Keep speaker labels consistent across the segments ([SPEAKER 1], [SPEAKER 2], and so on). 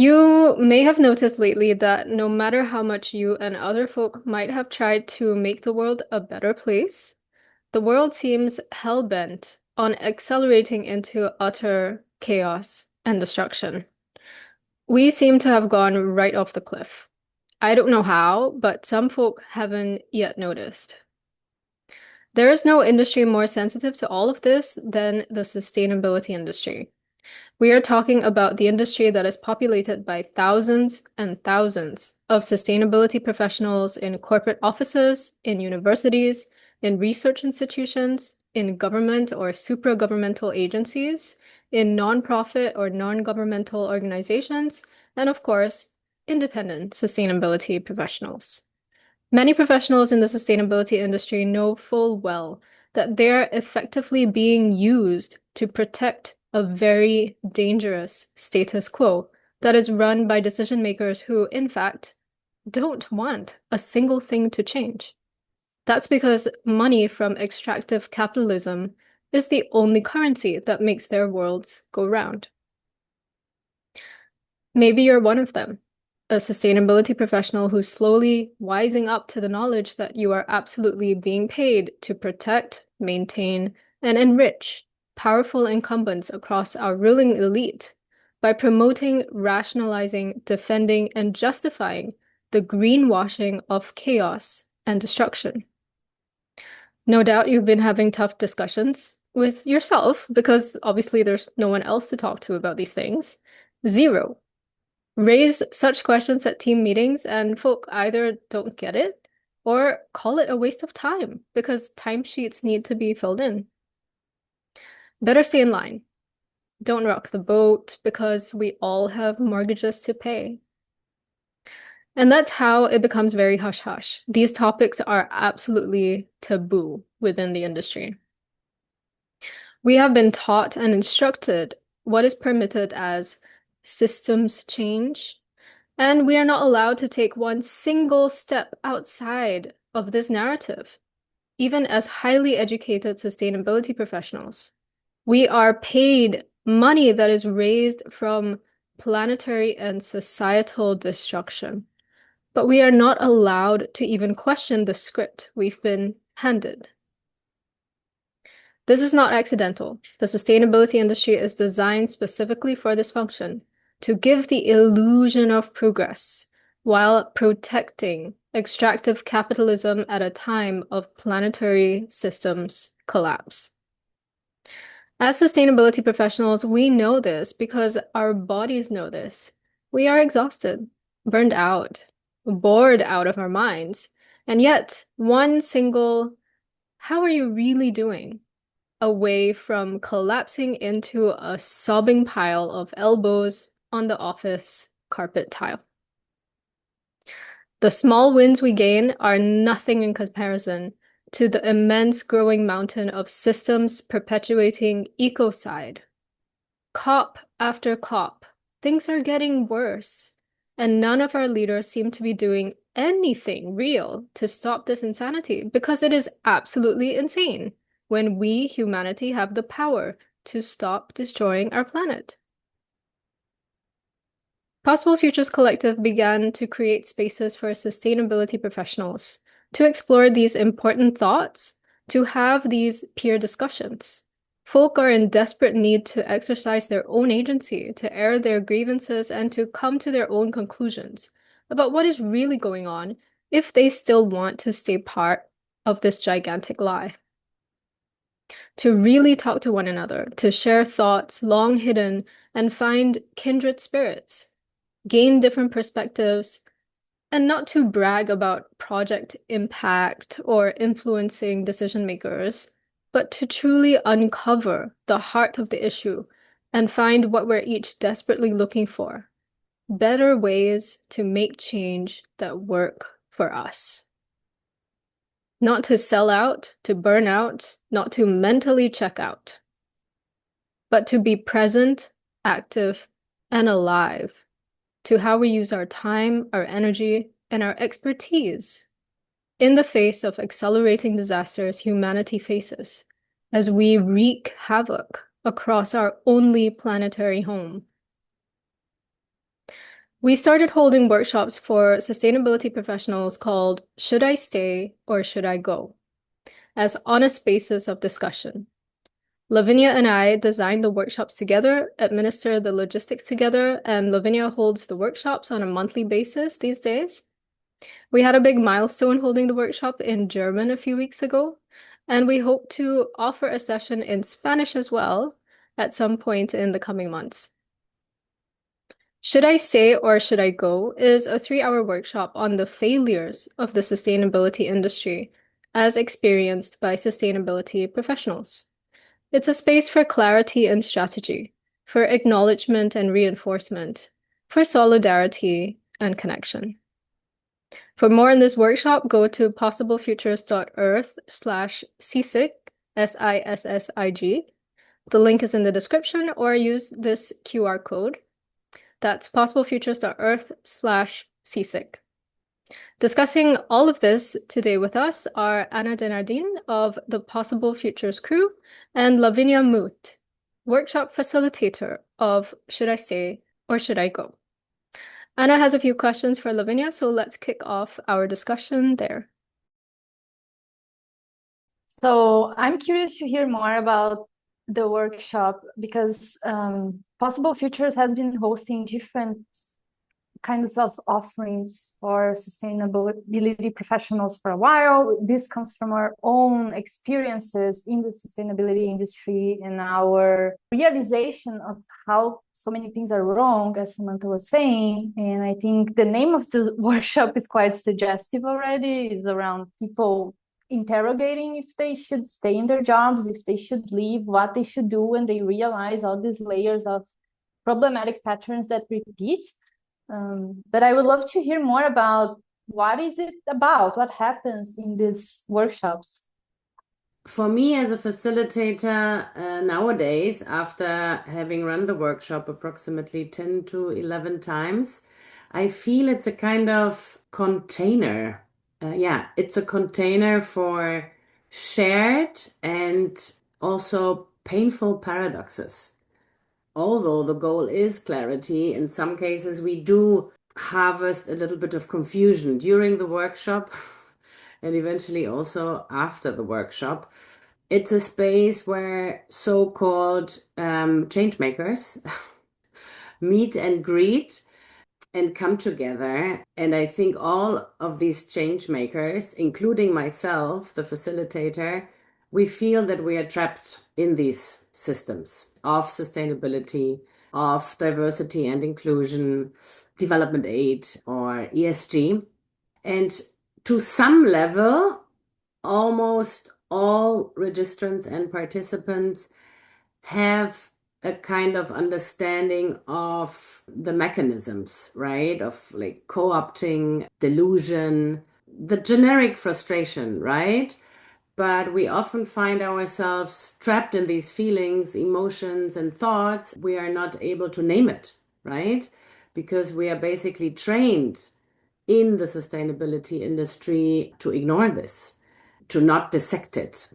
[SPEAKER 1] You may have noticed lately that no matter how much you and other folk might have tried to make the world a better place, the world seems hell-bent on accelerating into utter chaos and destruction. We seem to have gone right off the cliff. I don't know how, but some folk haven't yet noticed. There is no industry more sensitive to all of this than the sustainability industry. We are talking about the industry that is populated by thousands and thousands of sustainability professionals in corporate offices, in universities, in research institutions, in government or supra-governmental agencies, in nonprofit or non-governmental organizations, and of course, independent sustainability professionals. Many professionals in the sustainability industry know full well that they're effectively being used to protect a very dangerous status quo that is run by decision makers who, in fact, don't want a single thing to change. That's because money from extractive capitalism is the only currency that makes their worlds go round. Maybe you're one of them, a sustainability professional who's slowly wising up to the knowledge that you are absolutely being paid to protect, maintain, and enrich powerful incumbents across our ruling elite by promoting, rationalizing, defending, and justifying the greenwashing of chaos and destruction. No doubt you've been having tough discussions with yourself because obviously there's no one else to talk to about these things. Zero. Raise such questions at team meetings, and folk either don't get it or call it a waste of time because timesheets need to be filled in. Better stay in line. Don't rock the boat because we all have mortgages to pay. And that's how it becomes very hush-hush. These topics are absolutely taboo within the industry. We have been taught and instructed what is permitted as systems change, and we are not allowed to take one single step outside of this narrative, even as highly educated sustainability professionals. We are paid money that is raised from planetary and societal destruction, but we are not allowed to even question the script we've been handed. This is not accidental. The sustainability industry is designed specifically for this function, to give the illusion of progress while protecting extractive capitalism at a time of planetary systems collapse. As sustainability professionals, we know this because our bodies know this. We are exhausted, burned out, bored out of our minds, and yet one single, how are you really doing? Away from collapsing into a sobbing pile of elbows on the office carpet tile. The small wins we gain are nothing in comparison to the immense growing mountain of systems perpetuating ecocide. COP after COP, things are getting worse, and none of our leaders seem to be doing anything real to stop this insanity because it is absolutely insane when we, humanity, have the power to stop destroying our planet. Possible Futures Collective began to create spaces for sustainability professionals to explore these important thoughts, to have these peer discussions. Folk are in desperate need to exercise their own agency, to air their grievances, and to come to their own conclusions about what is really going on if they still want to stay part of this gigantic lie. To really talk to one another, to share thoughts long hidden and find kindred spirits, gain different perspectives, and not to brag about project impact or influencing decision makers, but to truly uncover the heart of the issue and find what we're each desperately looking for, better ways to make change that work for us. Not to sell out, to burn out, not to mentally check out, but to be present, active, and alive to how we use our time, our energy, and our expertise in the face of accelerating disasters humanity faces as we wreak havoc across our only planetary home. We started holding workshops for sustainability professionals called Should I Stay or Should I Go? As honest spaces of discussion. Lavinia and I designed the workshops together, administer the logistics together, and Lavinia holds the workshops on a monthly basis these days. We had a big milestone holding the workshop in German a few weeks ago, and we hope to offer a session in Spanish as well at some point in the coming months. Should I Stay or Should I Go is a 3-hour workshop on the failures of the sustainability industry as experienced by sustainability professionals. It's a space for clarity and strategy, for acknowledgement and reinforcement, for solidarity and connection. For more in this workshop, go to possiblefutures.earth/CSIG, SISSIG. The link is in the description, or use this QR code. That's possiblefutures.earth/CSIG. Discussing all of this today with us are Anna Denardine of the Possible Futures crew and Lavinia Muth, workshop facilitator of Should I Stay or Should I Go? Anna has a few questions for Lavinia, so let's kick off our discussion there.
[SPEAKER 2] So I'm curious to hear more about the workshop because Possible Futures has been hosting different kinds of offerings for sustainability professionals for a while. This comes from our own experiences in the sustainability industry and our realization of how so many things are wrong, as Samantha was saying. And I think the name of the workshop is quite suggestive already. It's around people interrogating if they should stay in their jobs, if they should leave, what they should do when they realize all these layers of problematic patterns that repeat. But I would love to hear more about what is it about, what happens in these workshops.
[SPEAKER 3] For me as a facilitator nowadays, after having run the workshop approximately 10 to 11 times, I feel it's a kind of container. It's a container for shared and also painful paradoxes. Although the goal is clarity, in some cases we do harvest a little bit of confusion during the workshop and eventually also after the workshop. It's a space where so-called change makers meet and greet and come together. And I think all of these change makers, including myself, the facilitator, we feel that we are trapped in these systems of sustainability, of diversity and inclusion, development aid, or ESG. And to some level, almost all registrants and participants have a kind of understanding of the mechanisms, right? Of like co-opting, delusion, the generic frustration, right? But we often find ourselves trapped in these feelings, emotions, and thoughts. We are not able to name it, right? Because we are basically trained in the sustainability industry to ignore this, to not dissect it.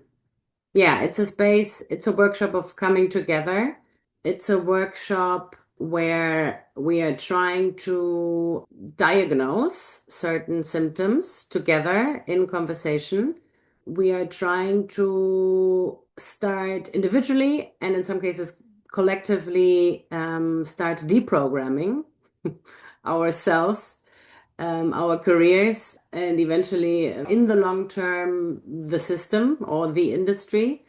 [SPEAKER 3] Yeah, it's a space, it's a workshop of coming together. It's a workshop where we are trying to diagnose certain symptoms together in conversation. We are trying to start individually and in some cases collectively start deprogramming ourselves, our careers, and eventually, in the long term, the system or the industry.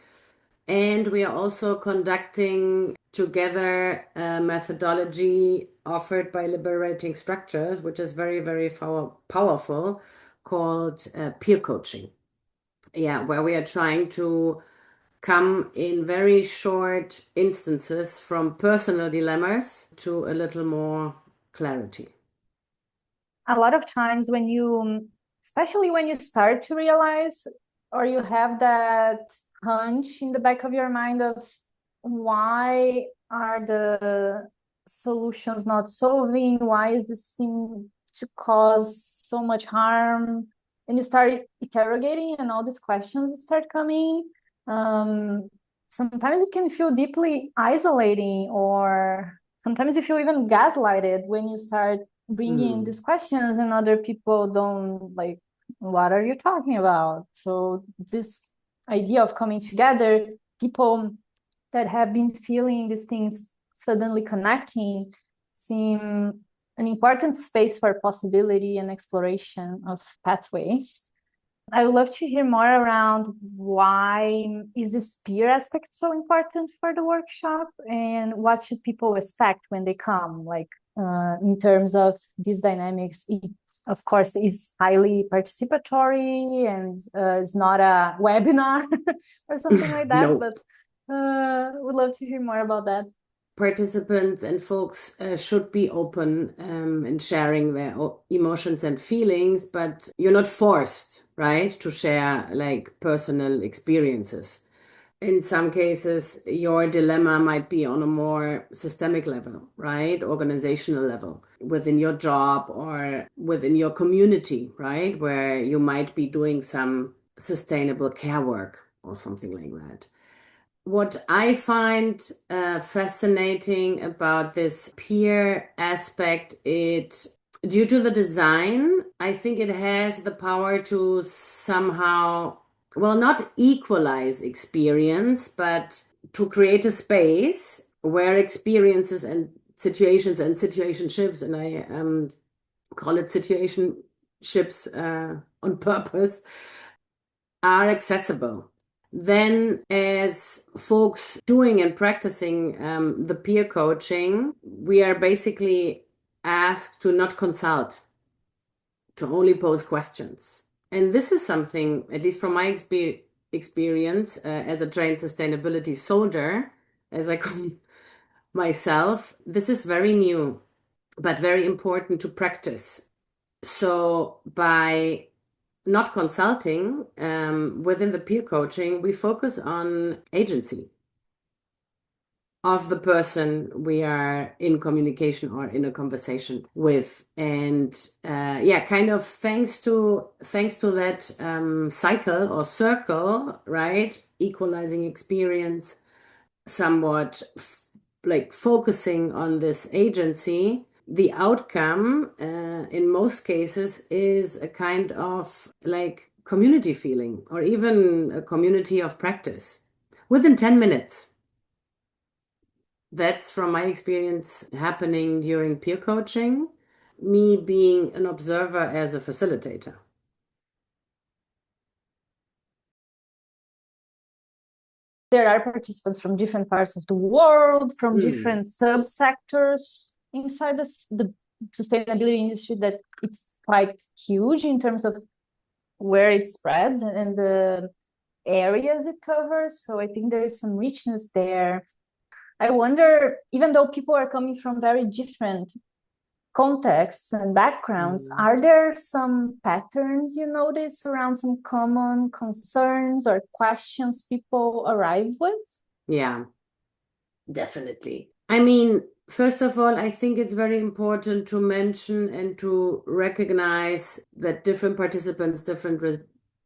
[SPEAKER 3] And we are also conducting together a methodology offered by Liberating Structures, which is very, very powerful, called peer coaching. Yeah, where we are trying to come in very short instances from personal dilemmas to a little more clarity.
[SPEAKER 2] A lot of times when you, especially when you start to realize or you have that hunch in the back of your mind of why are the solutions not solving, why is this seem to cause so much harm, and you start interrogating and all these questions start coming, sometimes it can feel deeply isolating, or sometimes you feel even gaslighted when you start bringing these questions, and other people don't like, what are you talking about? So this idea of coming together, people that have been feeling these things suddenly connecting, seem an important space for possibility and exploration of pathways. I would love to hear more around why is this peer aspect so important for the workshop, and what should people expect when they come, like in terms of these dynamics. It, of course, is highly participatory, and it's not a webinar or something like that,
[SPEAKER 3] No.
[SPEAKER 2] but would love to hear more about that.
[SPEAKER 3] Participants and folks should be open in sharing their emotions and feelings, but you're not forced, right, to share like personal experiences. In some cases, your dilemma might be on a more systemic level, right? Organizational level, within your job or within your community, right? Where you might be doing some sustainable care work or something like that. What I find fascinating about this peer aspect, it due to the design, I think it has the power to somehow, well, not equalize experience, but to create a space where experiences and situations and situationships, and I call it situationships on purpose, are accessible. Then, as folks doing and practicing the peer coaching, we are basically asked to not consult, to only pose questions. And this is something, at least from my experience as a trained sustainability soldier, as I call myself, this is very new, but very important to practice. So, by not consulting, within the peer coaching, we focus on agency of the person we are in communication or in a conversation with. And yeah, kind of thanks to that cycle or circle, right? Equalizing experience, somewhat like focusing on this agency, the outcome in most cases is a kind of like community feeling or even a community of practice within 10 minutes. That's from my experience happening during peer coaching, me being an observer as a facilitator.
[SPEAKER 2] There are participants from different parts of the world, from different subsectors inside the sustainability industry, that it's quite huge in terms of where it spreads and the areas it covers. So I think there is some richness there. I wonder, even though people are coming from very different contexts and backgrounds, are there some patterns you notice around some common concerns or questions people arrive with?
[SPEAKER 3] Yeah, definitely. I mean, first of all, I think it's very important to mention and to recognize that different participants, different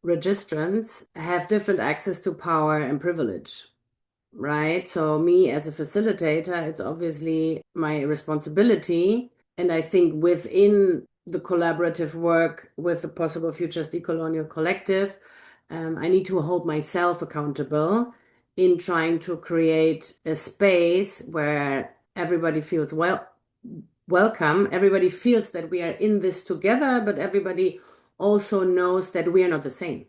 [SPEAKER 3] registrants have different access to power and privilege, right? So, me as a facilitator, it's obviously my responsibility. And I think within the collaborative work with the Possible Futures Decolonial Collective, I need to hold myself accountable in trying to create a space where everybody feels welcome. Everybody feels that we are in this together, but everybody also knows that we are not the same.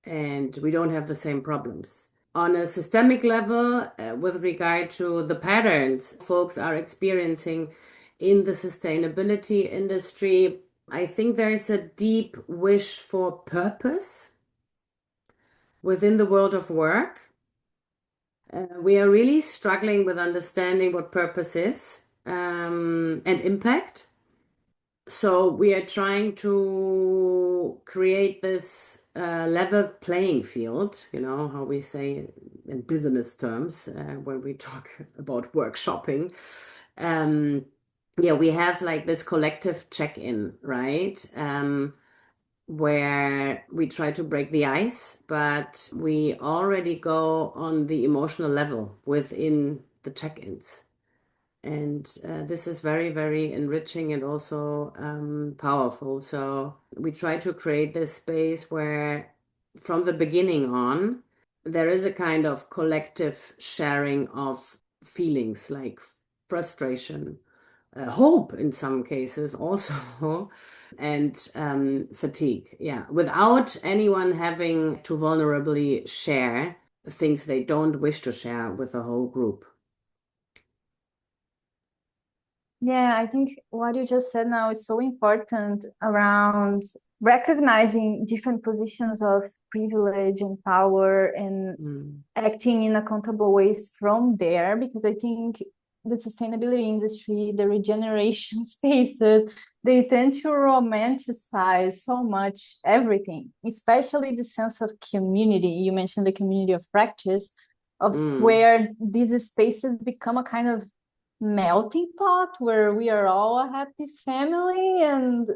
[SPEAKER 3] And we don't have the same problems. On a systemic level, with regard to the patterns folks are experiencing in the sustainability industry, I think there is a deep wish for purpose within the world of work. We are really struggling with understanding what purpose is and impact. So we are trying to create this level playing field, you know, how we say in business terms when we talk about workshopping. Yeah, we have like this collective check-in, right? Where we try to break the ice, but we already go on the emotional level within the check-ins. And this is very, very enriching and also powerful. So we try to create this space where, from the beginning on, there is a kind of collective sharing of feelings like frustration, hope in some cases also, and fatigue. Yeah, without anyone having to vulnerably share things they don't wish to share with the whole group.
[SPEAKER 2] Yeah, I think what you just said now is so important around recognizing different positions of privilege and power and acting in accountable ways from there, because I think the sustainability industry, the regeneration spaces, they tend to romanticize so much everything, especially the sense of community. You mentioned the community of practice, of where these spaces become a kind of melting pot where we are all a happy family. And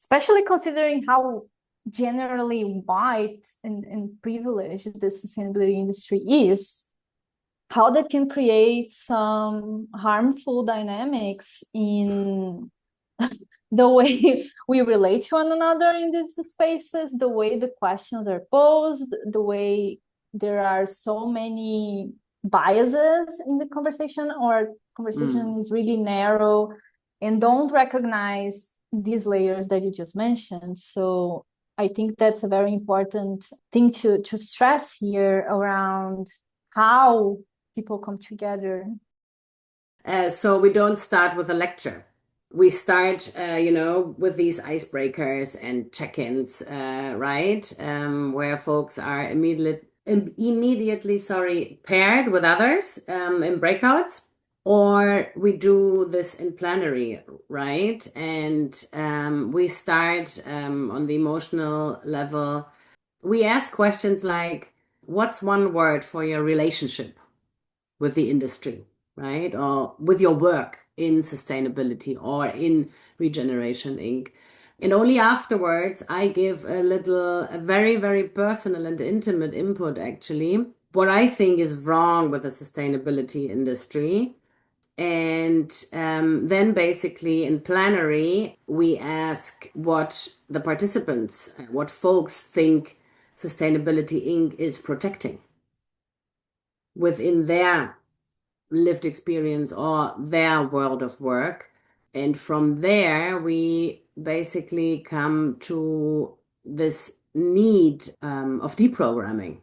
[SPEAKER 2] especially considering how generally white and privileged the sustainability industry is, how that can create some harmful dynamics in the way we relate to one another in these spaces, the way the questions are posed, the way there are so many biases in the conversation, or conversation is really narrow and don't recognize these layers that you just mentioned. So I think that's a very important thing to stress here around how people come together.
[SPEAKER 3] So we don't start with a lecture. We start, with these icebreakers and check-ins, right? Where folks are immediately, paired with others in breakouts, or we do this in plenary, right? And we start on the emotional level. We ask questions like, "What's one word for your relationship with the industry?" Right? Or with your work in sustainability or in Regeneration Inc. And only afterwards, I give a very, very personal and intimate input, actually, what I think is wrong with the sustainability industry. And then basically in plenary, we ask what the participants, what folks think Sustainability Inc. is protecting within their lived experience or their world of work. And from there, we basically come to this need of deprogramming,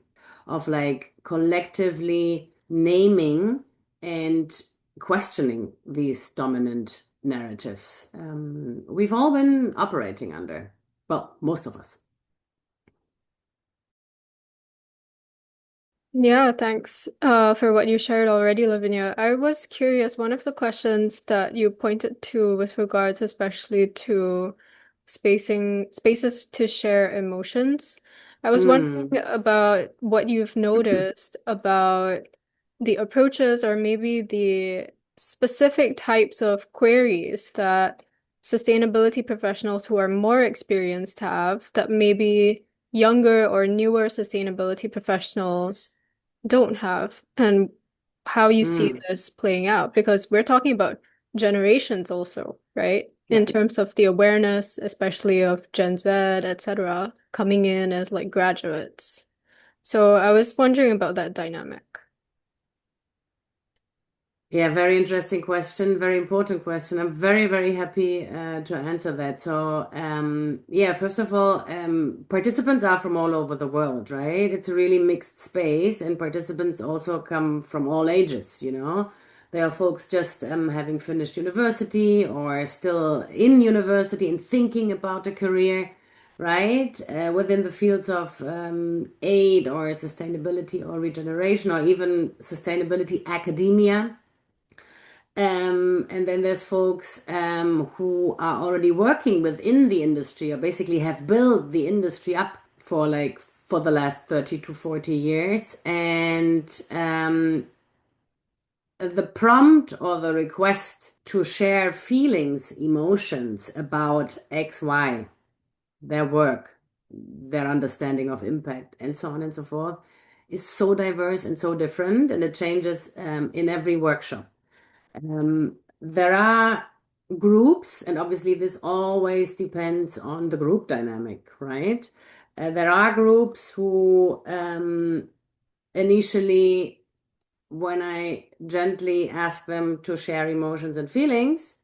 [SPEAKER 3] of like collectively naming and questioning these dominant narratives we've all been operating under. Well, most of us.
[SPEAKER 1] Yeah, thanks for what you shared already, Lavinia. I was curious, one of the questions that you pointed to with regards especially to spaces to share emotions. I was wondering about what you've noticed about the approaches or maybe the specific types of queries that sustainability professionals who are more experienced have that maybe younger or newer sustainability professionals don't have, and how you see this playing out, because we're talking about generations also, right?
[SPEAKER 3] Yeah.
[SPEAKER 1] In terms of the awareness, especially of Gen Z, etc., coming in as like graduates. So I was wondering about that dynamic.
[SPEAKER 3] Yeah, very interesting question, very important question. I'm very, very happy to answer that. So, yeah, first of all, participants are from all over the world, right? It's a really mixed space, and participants also come from all ages, you know. There are folks just having finished university or still in university and thinking about a career, right? Within the fields of aid or sustainability or regeneration or even sustainability academia. And then there's folks who are already working within the industry or basically have built the industry up for the last 30 to 40 years. And the prompt or the request to share feelings, emotions about XY, their work, their understanding of impact, and so on and so forth, is so diverse and so different, and it changes in every workshop. There are groups, and obviously this always depends on the group dynamic, right? There are groups who initially, when I gently ask them to share emotions and feelings,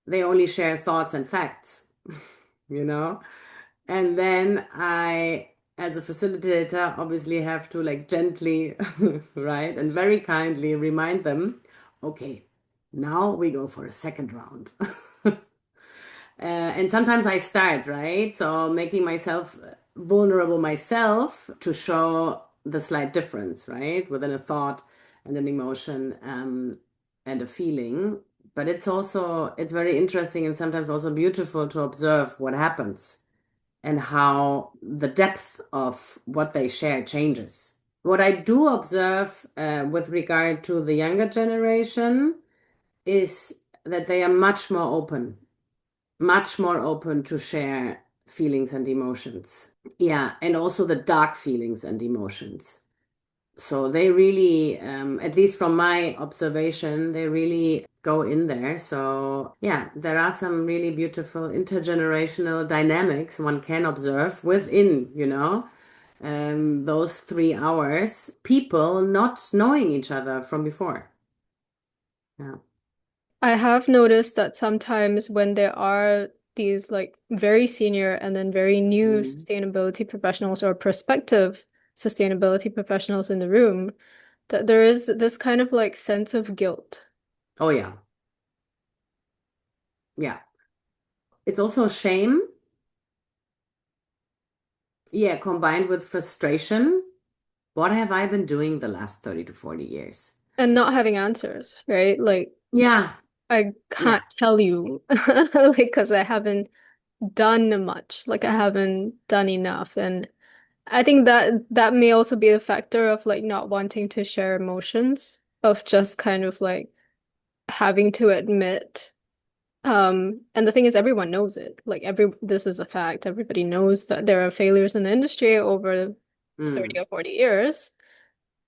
[SPEAKER 3] they only share thoughts and facts, you know? And then I, as a facilitator, obviously have to like gently, right, and very kindly remind them, okay, now we go for a second round. And sometimes I start, right? So making myself vulnerable myself to show the slight difference, right? Within a thought and an emotion and a feeling. But it's also, it's very interesting and sometimes also beautiful to observe what happens and how the depth of what they share changes. What I do observe with regard to the younger generation is that they are much more open to share feelings and emotions. Yeah, and also the dark feelings and emotions. So they really, at least from my observation, they really go in there. So yeah, there are some really beautiful intergenerational dynamics one can observe within, those 3 hours, people not knowing each other from before. Yeah.
[SPEAKER 1] I have noticed that sometimes when there are these like very senior and then very new
[SPEAKER 3] Mm.
[SPEAKER 1] sustainability professionals or prospective sustainability professionals in the room, that there is this kind of like sense of guilt.
[SPEAKER 3] Oh yeah. Yeah. It's also shame. Yeah, combined with frustration. What have I been doing the last 30 to 40 years?
[SPEAKER 1] And not having answers, right? Like
[SPEAKER 3] Yeah,
[SPEAKER 1] I
[SPEAKER 3] yeah.
[SPEAKER 1] can't tell you like because I haven't done much. Like I haven't done enough. And I think that that may also be a factor of like not wanting to share emotions, of just kind of like having to admit. And the thing is everyone knows it. Like this is a fact. Everybody knows that there are failures in the industry over 30
[SPEAKER 3] Mm.
[SPEAKER 1] or 40 years.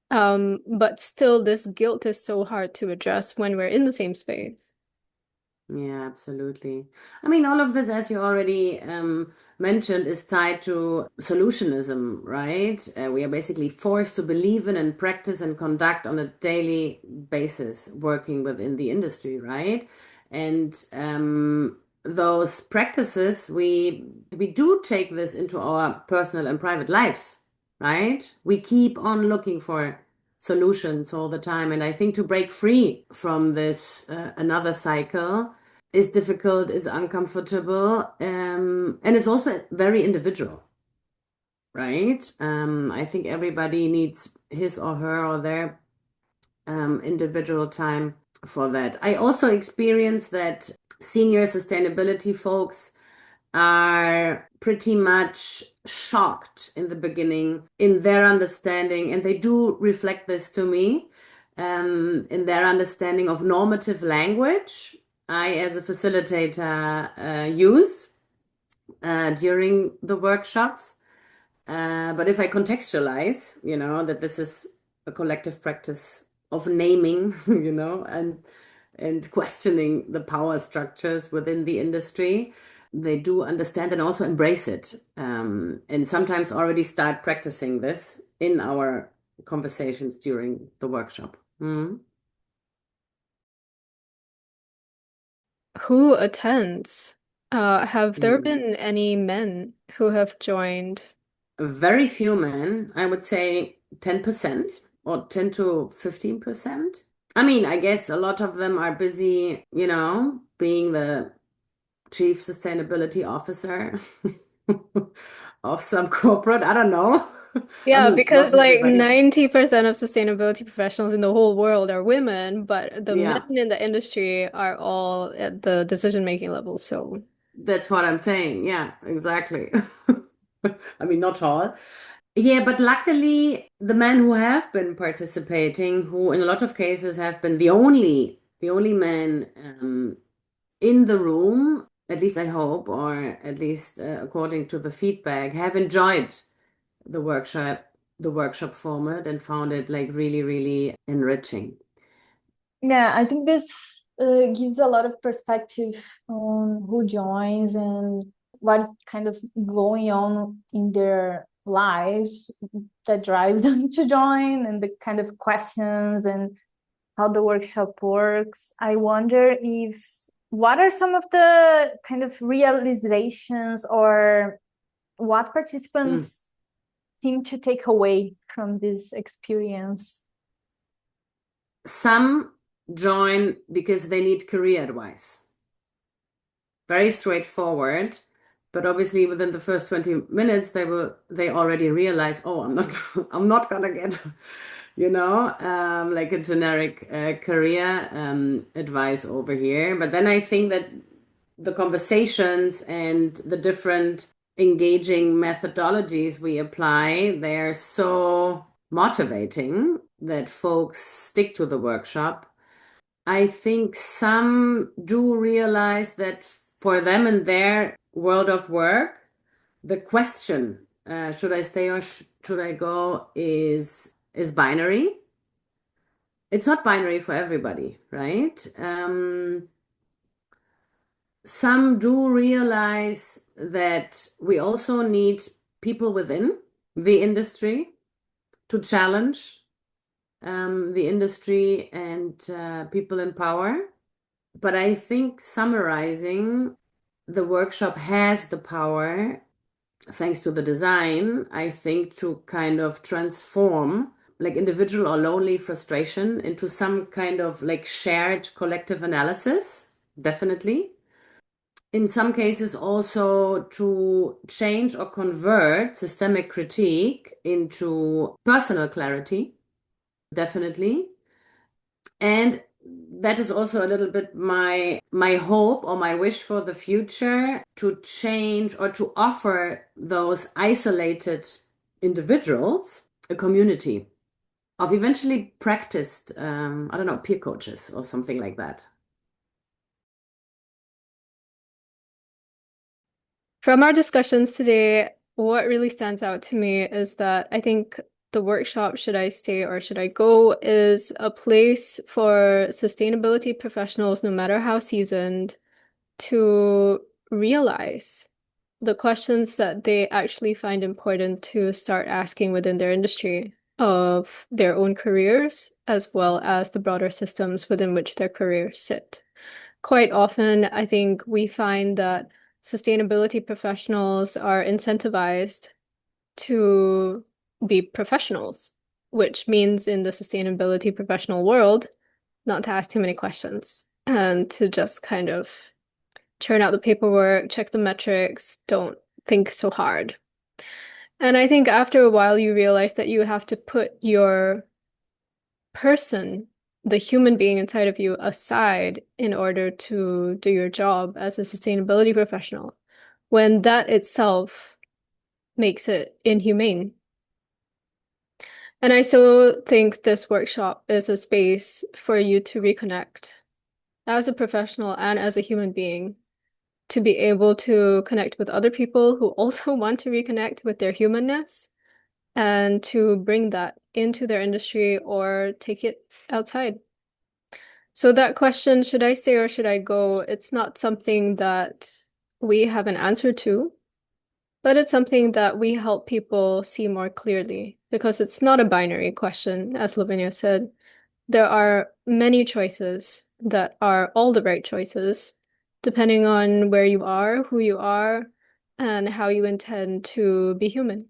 [SPEAKER 1] But still this guilt is so hard to address when we're in the same space.
[SPEAKER 3] Yeah, absolutely. I mean, all of this, as you already mentioned, is tied to solutionism, right? We are basically forced to believe in and practice and conduct on a daily basis, working within the industry, right? And those practices, we do take this into our personal and private lives, right? We keep on looking for solutions all the time. And I think to break free from this another cycle is difficult, is uncomfortable, and it's also very individual, right? I think everybody needs his or her or their individual time for that. I also experience that senior sustainability folks are pretty much shocked in the beginning in their understanding, and they do reflect this to me in their understanding of normative language I, as a facilitator, use during the workshops. But if I contextualize, that this is a collective practice of naming, and questioning the power structures within the industry, they do understand and also embrace it. And sometimes already start practicing this in our conversations during the workshop. Mm.
[SPEAKER 1] Who attends? Have there
[SPEAKER 3] Mm.
[SPEAKER 1] been any men who have joined?
[SPEAKER 3] Very few men, I would say 10% or 10 to 15%. I mean, I guess a lot of them are busy, being the chief sustainability officer of some corporate. I don't know. I
[SPEAKER 1] Yeah,
[SPEAKER 3] mean,
[SPEAKER 1] because
[SPEAKER 3] not
[SPEAKER 1] like
[SPEAKER 3] everybody.
[SPEAKER 1] 90% of sustainability professionals in the whole world are women, but the men
[SPEAKER 3] Yeah,
[SPEAKER 1] in the industry are all at the decision-making level. So,
[SPEAKER 3] that's what I'm saying. Yeah, exactly. I mean, not all. Yeah, but luckily, the men who have been participating, who in a lot of cases have been the only men in the room, at least I hope, or at least according to the feedback, have enjoyed the workshop, the workshop format and found it like really, really enriching.
[SPEAKER 2] Yeah, I think this gives a lot of perspective on who joins and what's kind of going on in their lives that drives them to join, and the kind of questions and how the workshop works. I wonder what are some of the kind of realizations or what participants seem to take away from this experience?
[SPEAKER 3] Some join because they need career advice. Very straightforward, but obviously within the first 20 minutes they already realize, oh, I'm not gonna get like a generic career advice over here. But then I think that the conversations and the different engaging methodologies we apply, they're so motivating that folks stick to the workshop. I think some do realize that for them and their world of work, the question, should I stay or should I go, is binary. It's not binary for everybody, right? Some do realize that we also need people within the industry to challenge the industry and people in power. But I think summarizing, the workshop has the power, thanks to the design, I think, to kind of transform like individual or lonely frustration into some kind of like shared collective analysis, definitely. In some cases also to change or convert systemic critique into personal clarity, definitely. And that is also a little bit my hope or my wish for the future, to change or to offer those isolated individuals a community of eventually practiced, I don't know, peer coaches or something like that.
[SPEAKER 1] From our discussions today, what really stands out to me is that I think the workshop, Should I Stay or Should I Go, is a place for sustainability professionals, no matter how seasoned, to realize the questions that they actually find important to start asking within their industry of their own careers, as well as the broader systems within which their careers sit. Quite often, I think we find that sustainability professionals are incentivized to be professionals, which means in the sustainability professional world, not to ask too many questions and to just kind of churn out the paperwork, check the metrics, don't think so hard. And I think after a while, you realize that you have to put your person, the human being inside of you, aside in order to do your job as a sustainability professional, when that itself makes it inhumane. And I so think this workshop is a space for you to reconnect as a professional and as a human being, to be able to connect with other people who also want to reconnect with their humanness, and to bring that into their industry or take it outside. So that question, should I stay or should I go? It's not something that we have an answer to, but it's something that we help people see more clearly, because it's not a binary question, as Lavinia said. There are many choices that are all the right choices, depending on where you are, who you are, and how you intend to be human.